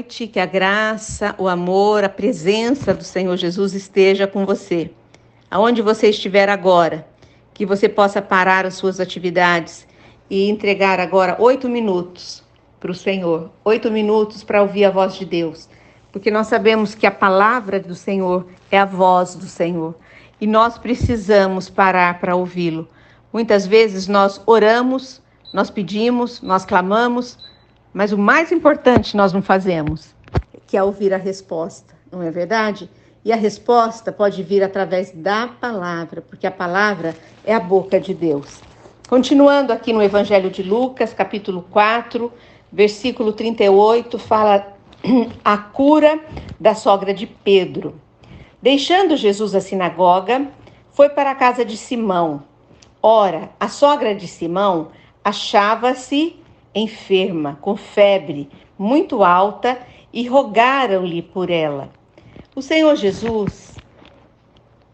noite, que a graça, o amor, a presença do Senhor Jesus esteja com você. Aonde você estiver agora, que você possa parar as suas atividades e entregar agora 8 minutos para o Senhor, 8 minutos para ouvir a voz de Deus, porque nós sabemos que a palavra do Senhor é a voz do Senhor e nós precisamos parar para ouvi-lo. Muitas vezes nós oramos, nós pedimos, nós clamamos, mas o mais importante nós não fazemos, que é ouvir a resposta, não é verdade? E a resposta pode vir através da palavra, porque a palavra é a boca de Deus. Continuando aqui no Evangelho de Lucas, capítulo 4, versículo 38, fala a cura da sogra de Pedro. Deixando Jesus a sinagoga, foi para a casa de Simão. Ora, a sogra de Simão achava-se enferma, com febre muito alta, e rogaram-lhe por ela. O Senhor Jesus,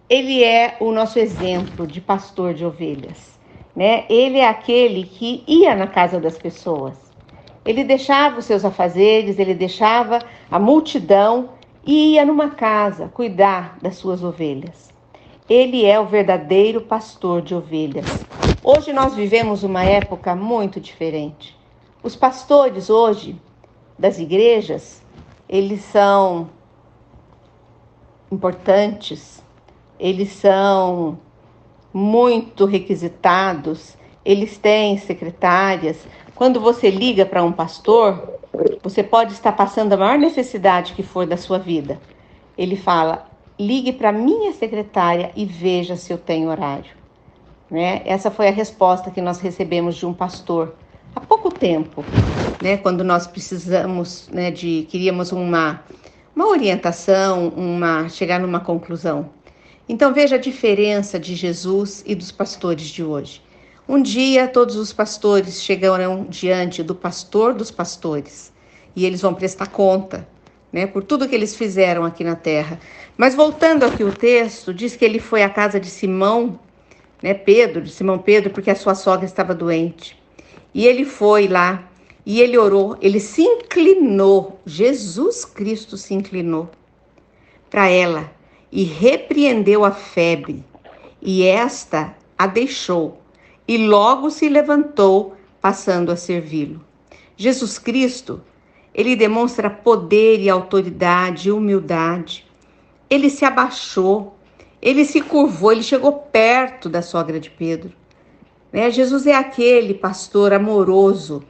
ele é o nosso exemplo de pastor de ovelhas, né? Ele é aquele que ia na casa das pessoas. Ele deixava os seus afazeres, ele deixava a multidão e ia numa casa cuidar das suas ovelhas. Ele é o verdadeiro pastor de ovelhas. Hoje nós vivemos uma época muito diferente. Os pastores hoje das igrejas, eles são importantes, eles são muito requisitados, eles têm secretárias. Quando você liga para um pastor, você pode estar passando a maior necessidade que for da sua vida. Ele fala, ligue para minha secretária e veja se eu tenho horário. Né? Essa foi a resposta que nós recebemos de um pastor há pouco tempo, né? Quando nós precisamos, né, queríamos uma orientação, chegar numa conclusão. Então veja a diferença de Jesus e dos pastores de hoje. Um dia todos os pastores chegarão diante do pastor dos pastores e eles vão prestar conta, né, por tudo que eles fizeram aqui na terra. Mas voltando aqui o texto, diz que ele foi à casa de Simão, né, de Simão Pedro, porque a sua sogra estava doente. E ele foi lá e ele orou, ele se inclinou, Jesus Cristo se inclinou para ela e repreendeu a febre. E esta a deixou e logo se levantou, passando a servi-lo. Jesus Cristo, ele demonstra poder e autoridade e humildade. Ele se abaixou, ele se curvou, ele chegou perto da sogra de Pedro. Né? Jesus é aquele pastor amoroso,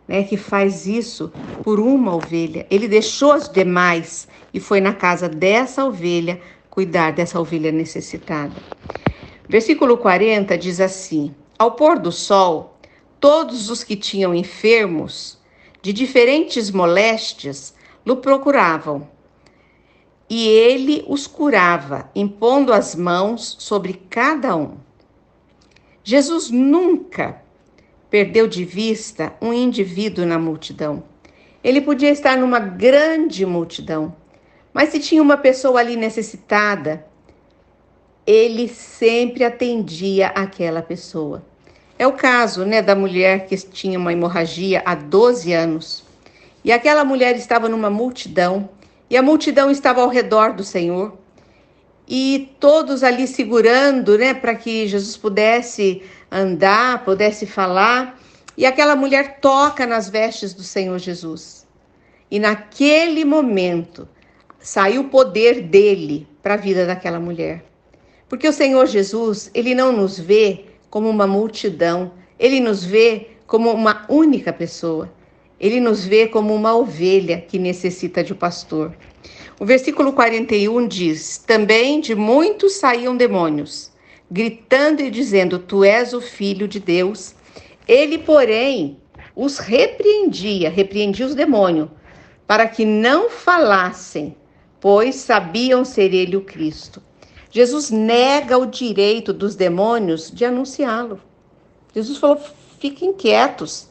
né, que faz isso por uma ovelha. Ele deixou as demais e foi na casa dessa ovelha cuidar dessa ovelha necessitada. Versículo 40 diz assim: ao pôr do sol, todos os que tinham enfermos de diferentes moléstias o procuravam. E ele os curava, impondo as mãos sobre cada um. Jesus nunca perdeu de vista um indivíduo na multidão. Ele podia estar numa grande multidão, mas se tinha uma pessoa ali necessitada, ele sempre atendia aquela pessoa. É o caso, né, da mulher que tinha uma hemorragia há 12 anos. E aquela mulher estava numa multidão, e a multidão estava ao redor do Senhor. E todos ali segurando, né, para que Jesus pudesse andar, pudesse falar. E aquela mulher toca nas vestes do Senhor Jesus. E naquele momento saiu o poder dele para a vida daquela mulher. Porque o Senhor Jesus, ele não nos vê como uma multidão, ele nos vê como uma única pessoa. Ele nos vê como uma ovelha que necessita de um pastor. O versículo 41 diz: também de muitos saíam demônios, gritando e dizendo, tu és o Filho de Deus. Ele, porém, os repreendia os demônios, para que não falassem, pois sabiam ser ele o Cristo. Jesus nega o direito dos demônios de anunciá-lo. Jesus falou, fiquem quietos,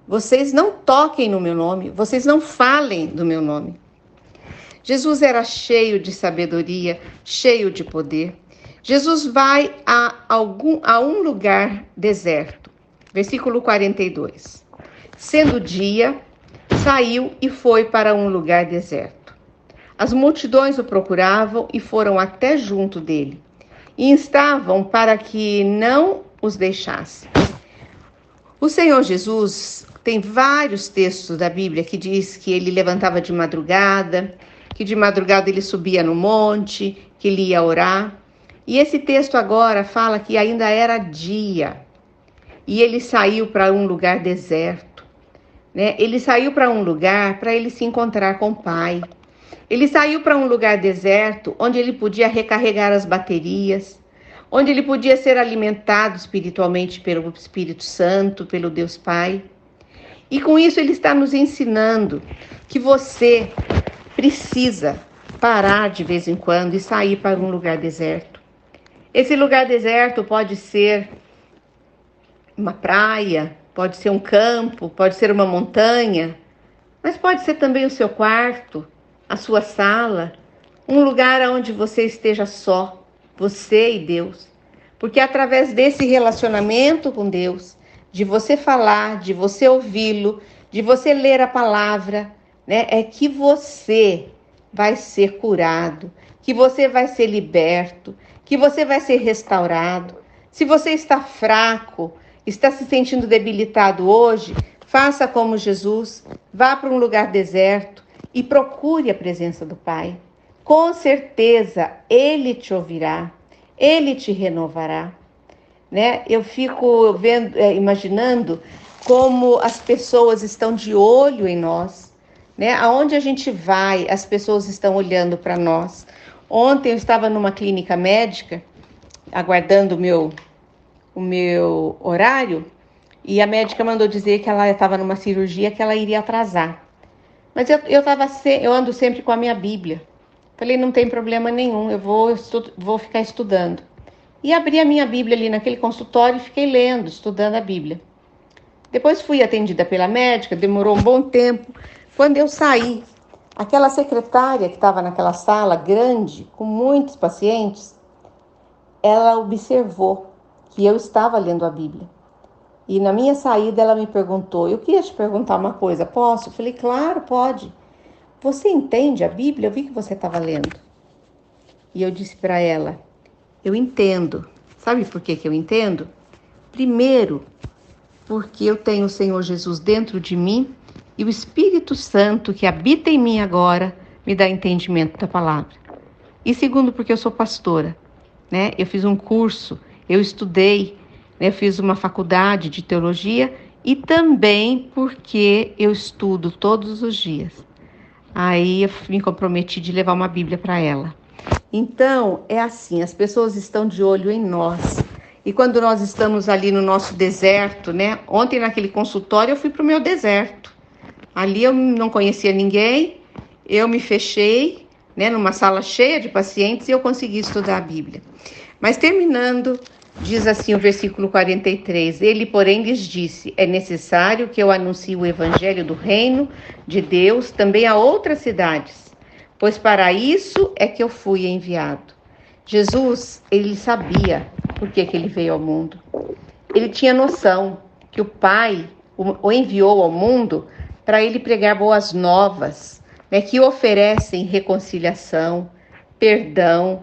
vocês não toquem no meu nome, vocês não falem do meu nome. Jesus era cheio de sabedoria, cheio de poder. Jesus vai a um lugar deserto. Versículo 42. Sendo dia, saiu e foi para um lugar deserto. As multidões o procuravam e foram até junto dele, e instavam para que não os deixasse. O Senhor Jesus tem vários textos da Bíblia que diz que ele levantava de madrugada, que de madrugada ele subia no monte, que ele ia orar. E esse texto agora fala que ainda era dia e ele saiu para um lugar deserto, né? Ele saiu para um lugar para ele se encontrar com o Pai. Ele saiu para um lugar deserto onde ele podia recarregar as baterias, onde ele podia ser alimentado espiritualmente pelo Espírito Santo, pelo Deus Pai. E com isso ele está nos ensinando que você precisa parar de vez em quando e sair para um lugar deserto. Esse lugar deserto pode ser uma praia, pode ser um campo, pode ser uma montanha, mas pode ser também o seu quarto, a sua sala, um lugar onde você esteja só, você e Deus. Porque através desse relacionamento com Deus, de você falar, de você ouvi-lo, de você ler a palavra, né, é que você vai ser curado, que você vai ser liberto, que você vai ser restaurado. Se você está fraco, está se sentindo debilitado hoje, faça como Jesus, vá para um lugar deserto e procure a presença do Pai. Com certeza, Ele te ouvirá, Ele te renovará. Né? Eu fico imaginando como as pessoas estão de olho em nós, né? Aonde a gente vai, as pessoas estão olhando para nós. Ontem eu estava numa clínica médica, aguardando o meu horário, e a médica mandou dizer que ela estava numa cirurgia que ela iria atrasar. Mas eu ando sempre com a minha Bíblia. Falei, não tem problema nenhum, eu vou ficar estudando. E abri a minha Bíblia ali naquele consultório e fiquei lendo, estudando a Bíblia. Depois fui atendida pela médica, demorou um bom tempo. Quando eu saí, aquela secretária que estava naquela sala grande, com muitos pacientes, ela observou que eu estava lendo a Bíblia. E na minha saída ela me perguntou, eu queria te perguntar uma coisa, posso? Eu falei, claro, pode. Você entende a Bíblia? Eu vi que você estava lendo. E eu disse para ela, eu entendo. Sabe por que eu entendo? Primeiro, porque eu tenho o Senhor Jesus dentro de mim e o Espírito Santo que habita em mim agora me dá entendimento da palavra. E segundo, porque eu sou pastora, né? Eu fiz um curso, eu estudei, né? Eu fiz uma faculdade de teologia e também porque eu estudo todos os dias. Aí eu me comprometi de levar uma Bíblia para ela. Então, é assim, as pessoas estão de olho em nós. E quando nós estamos ali no nosso deserto, né? Ontem naquele consultório eu fui para o meu deserto. Ali eu não conhecia ninguém, eu me fechei, né, numa sala cheia de pacientes e eu consegui estudar a Bíblia. Mas terminando, diz assim o versículo 43, ele, porém, lhes disse, é necessário que eu anuncie o evangelho do reino de Deus também a outras cidades, pois para isso é que eu fui enviado. Jesus, ele sabia por que ele veio ao mundo. Ele tinha noção que o Pai o enviou ao mundo para ele pregar boas novas, né, que oferecem reconciliação, perdão,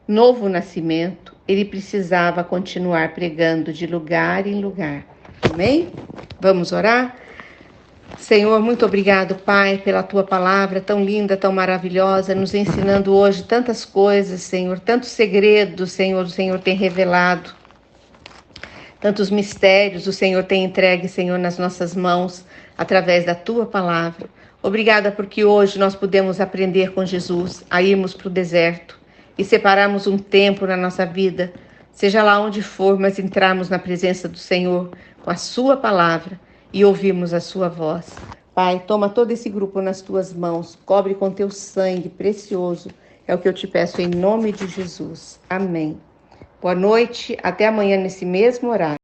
novo nascimento. Ele precisava continuar pregando de lugar em lugar. Amém? Vamos orar? Senhor, muito obrigado, Pai, pela Tua palavra tão linda, tão maravilhosa, nos ensinando hoje tantas coisas, Senhor, tantos segredos, Senhor, o Senhor tem revelado, tantos mistérios o Senhor tem entregue, Senhor, nas nossas mãos, através da Tua palavra. Obrigada porque hoje nós podemos aprender com Jesus a irmos para o deserto e separarmos um tempo na nossa vida, seja lá onde for, mas entrarmos na presença do Senhor com a Sua palavra e ouvirmos a Sua voz. Pai, toma todo esse grupo nas Tuas mãos, cobre com Teu sangue precioso, é o que eu te peço em nome de Jesus. Amém. Boa noite, até amanhã nesse mesmo horário.